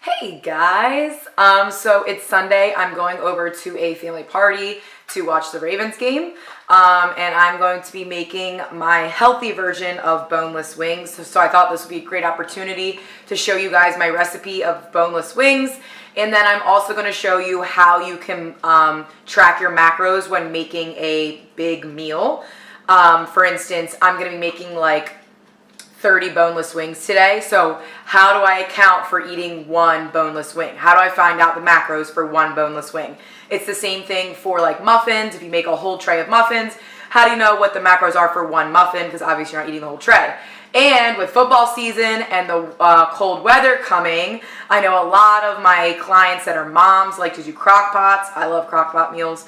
Hey guys, so it's Sunday. I'm going over to a family party to watch the Ravens game, and I'm going to be making my healthy version of boneless wings. So I thought this would be a great opportunity to show you guys my recipe of boneless wings, and then I'm also going to show you how you can track your macros when making a big meal. For instance, I'm going to be making like 30 boneless wings today. So how do I account for eating one boneless wing? How do I find out the macros for one boneless wing? It's the same thing for like muffins. If you make a whole tray of muffins, how do you know what the macros are for one muffin? Because obviously you're not eating the whole tray. And with football season and the cold weather coming, I know a lot of my clients that are moms like to do crock pots. I love crock pot meals.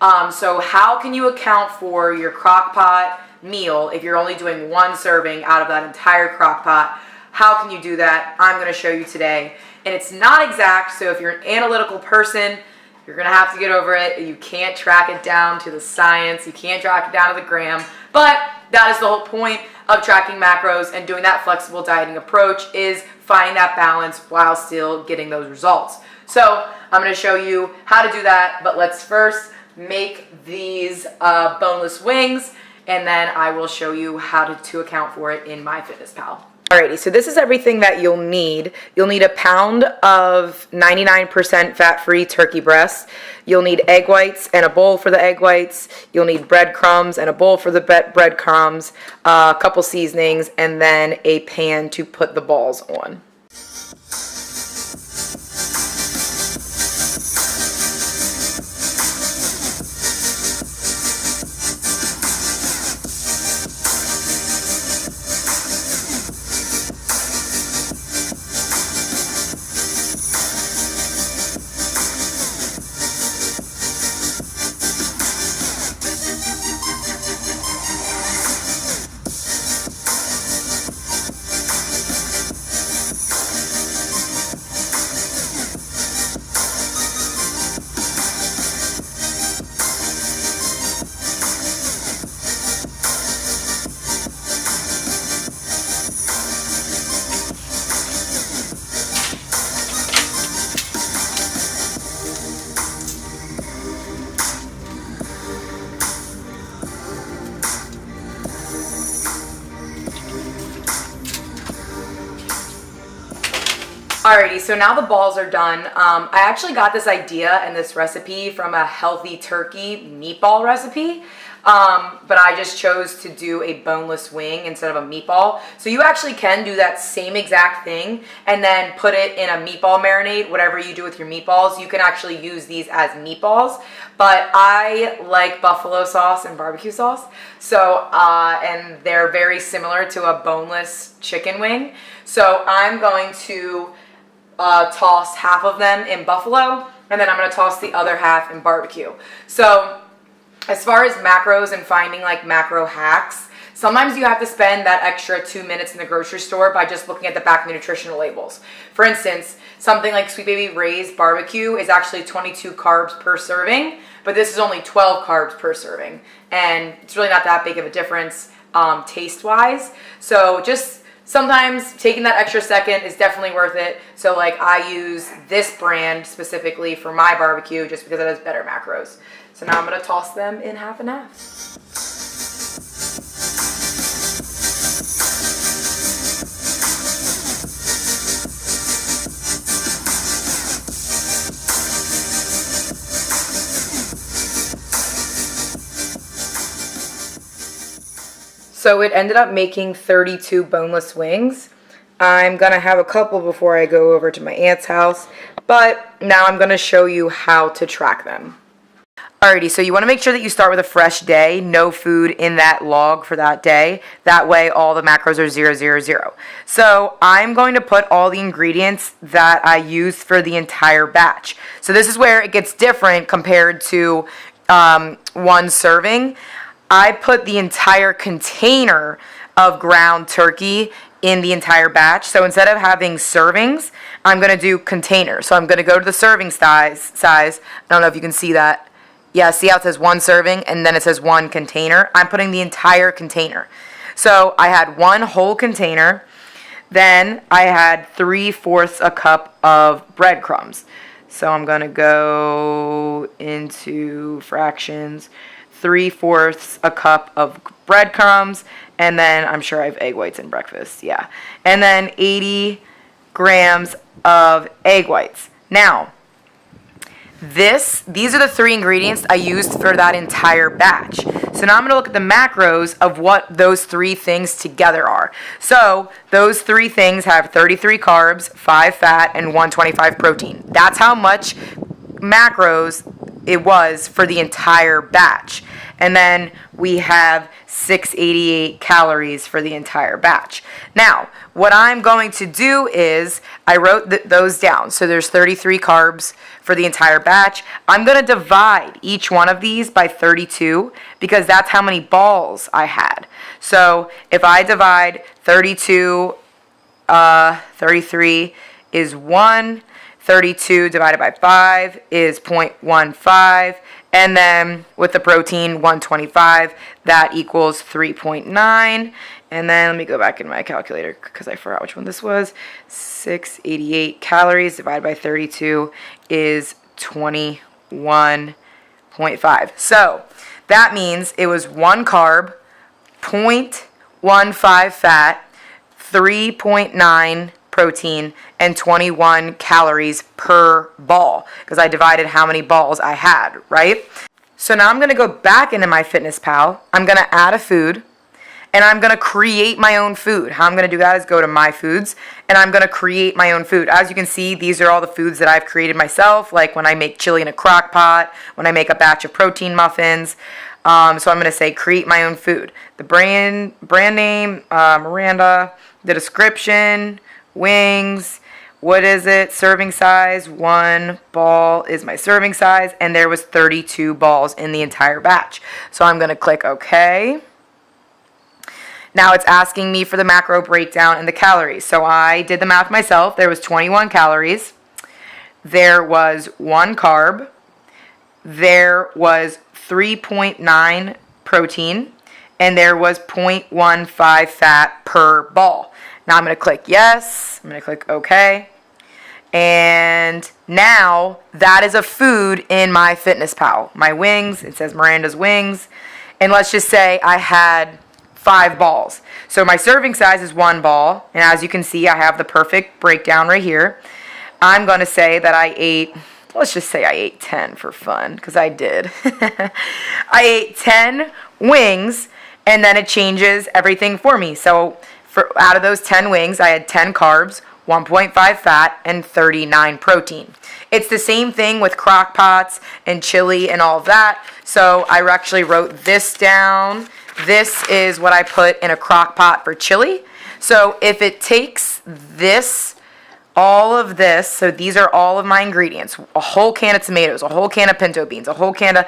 So how can you account for your crock pot meal if you're only doing one serving out of that entire crock pot? How can you do that? I'm going to show you today. And it's not exact, so if you're an analytical person, you're going to have to get over it. You can't track it down to the science. You can't track it down to the gram. But that is the whole point of tracking macros and doing that flexible dieting approach, is finding that balance while still getting those results. So I'm going to show you how to do that, but let's first make these boneless wings, and then I will show you how to account for it in MyFitnessPal. Alrighty, so this is everything that you'll need. You'll need a pound of 99% fat-free turkey breast. You'll need egg whites and a bowl for the egg whites. You'll need breadcrumbs and a bowl for the breadcrumbs, a couple seasonings, and then a pan to put the balls on. Alrighty, so now the balls are done. I actually got this idea and this recipe from a healthy turkey meatball recipe, but I just chose to do a boneless wing instead of a meatball. So you actually can do that same exact thing and then put it in a meatball marinade. Whatever you do with your meatballs, you can actually use these as meatballs. But I like buffalo sauce and barbecue sauce, so and they're very similar to a boneless chicken wing. So I'm going to toss half of them in buffalo, and then I'm going to toss the other half in barbecue. So as far as macros and finding like macro hacks, sometimes you have to spend that extra 2 minutes in the grocery store by just looking at the back of the nutritional labels. For instance, something like Sweet Baby Ray's barbecue is actually 22 carbs per serving, but this is only 12 carbs per serving, and it's really not that big of a difference taste-wise. So just sometimes taking that extra second is definitely worth it. So like I use this brand specifically for my barbecue just because it has better macros. So now I'm going to toss them in half and half. So it ended up making 32 boneless wings. I'm going to have a couple before I go over to my aunt's house, but now I'm going to show you how to track them. Alrighty, so you want to make sure that you start with a fresh day, no food in that log for that day. That way all the macros are 0, 0, 0. So I'm going to put all the ingredients that I used for the entire batch. So this is where it gets different compared to one serving. I put the entire container of ground turkey in the entire batch. So instead of having servings, I'm going to do containers. So I'm going to go to the serving size. I don't know if you can see that. Yeah, see how it says one serving and then it says one container? I'm putting the entire container. So I had one whole container. Then I had 3/4 a cup of breadcrumbs. So I'm going to go into fractions. 3/4 a cup of breadcrumbs. And then I'm sure I have egg whites in breakfast. Yeah. And then 80 grams of egg whites. Now, these are the 3 ingredients I used for that entire batch. So now I'm going to look at the macros of what those 3 things together are. So those 3 things have 33 carbs, 5 fat, and 125 protein. That's how much macros it was for the entire batch. And then we have 688 calories for the entire batch. Now, what I'm going to do is I wrote those down. So there's 33 carbs for the entire batch. I'm going to divide each one of these by 32 because that's how many balls I had. So if I divide 32, 33 is 1. 32 divided by 5 is 0.15. And then with the protein, 125, that equals 3.9. And then let me go back in my calculator because I forgot which one this was. 688 calories divided by 32 is 21.5. So that means it was 1 carb, 0.15 fat, 3.9 protein, and 21 calories per ball because I divided how many balls I had, right? So now I'm going to go back into my MyFitnessPal. I'm going to add a food, and I'm going to create my own food. How I'm going to do that is go to My Foods, and I'm going to create my own food. As you can see, these are all the foods that I've created myself, like when I make chili in a crock pot, when I make a batch of protein muffins. So I'm going to say create my own food. The brand name, Miranda, the description, wings, what is it, serving size, 1 ball is my serving size, and there was 32 balls in the entire batch. So I'm going to click OK. Now it's asking me for the macro breakdown and the calories. So I did the math myself. There was 21 calories. There was 1 carb. There was 3.9 protein. And there was 0.15 fat per ball. Now I'm going to click yes. I'm going to click OK. And now that is a food in MyFitnessPal. My wings, it says Miranda's Wings. And let's just say I had 5 balls. So my serving size is 1 ball. And as you can see, I have the perfect breakdown right here. I'm going to say that I ate, let's just say I ate 10 for fun, because I did. I ate 10 wings, and then it changes everything for me. So out of those 10 wings, I had 10 carbs, 1.5 fat, and 39 protein. It's the same thing with crock pots and chili and all of that. So I actually wrote this down. This is what I put in a crock pot for chili. So if it takes this, all of this, so these are all of my ingredients, a whole can of tomatoes, a whole can of pinto beans, a whole can of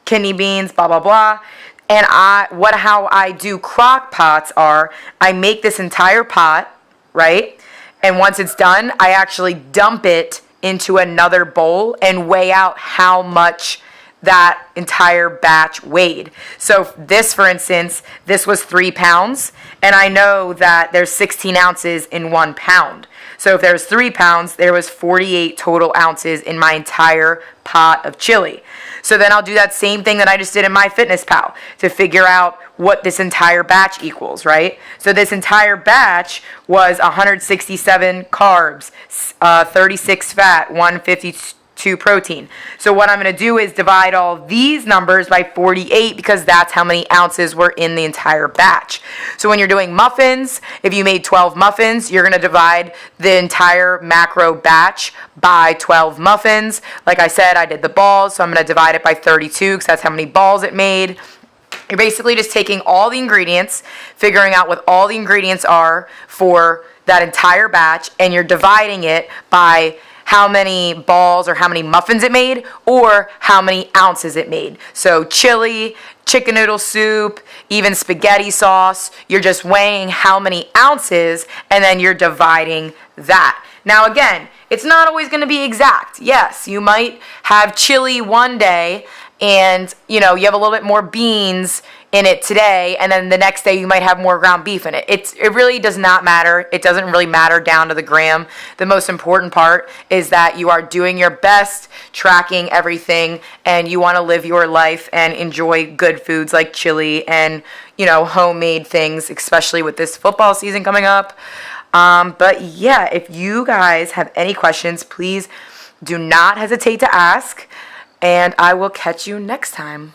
kidney beans, blah, blah, blah. And how I do crock pots are, I make this entire pot, right? And once it's done, I actually dump it into another bowl and weigh out how much that entire batch weighed. So this, for instance, this was 3 pounds, and I know that there's 16 ounces in 1 pound. So if there was 3 pounds, there was 48 total ounces in my entire pot of chili. So then I'll do that same thing that I just did in MyFitnessPal to figure out what this entire batch equals, right? So this entire batch was 167 carbs, 36 fat, 152 protein. So what I'm going to do is divide all these numbers by 48 because that's how many ounces were in the entire batch. So when you're doing muffins, if you made 12 muffins, you're going to divide the entire macro batch by 12 muffins. Like I said, I did the balls, so I'm going to divide it by 32 because that's how many balls it made. You're basically just taking all the ingredients, figuring out what all the ingredients are for that entire batch, and you're dividing it by how many balls or how many muffins it made or how many ounces it made. So chili, chicken noodle soup, even spaghetti sauce, you're just weighing how many ounces and then you're dividing that. Now again, it's not always going to be exact. Yes, you might have chili one day and you have a little bit more beans in it today, and then the next day you might have more ground beef in it. It really does not matter. It doesn't really matter down to the gram. The most important part is that you are doing your best, tracking everything, and you want to live your life and enjoy good foods like chili and, homemade things, especially with this football season coming up. But yeah, if you guys have any questions, please do not hesitate to ask, and I will catch you next time.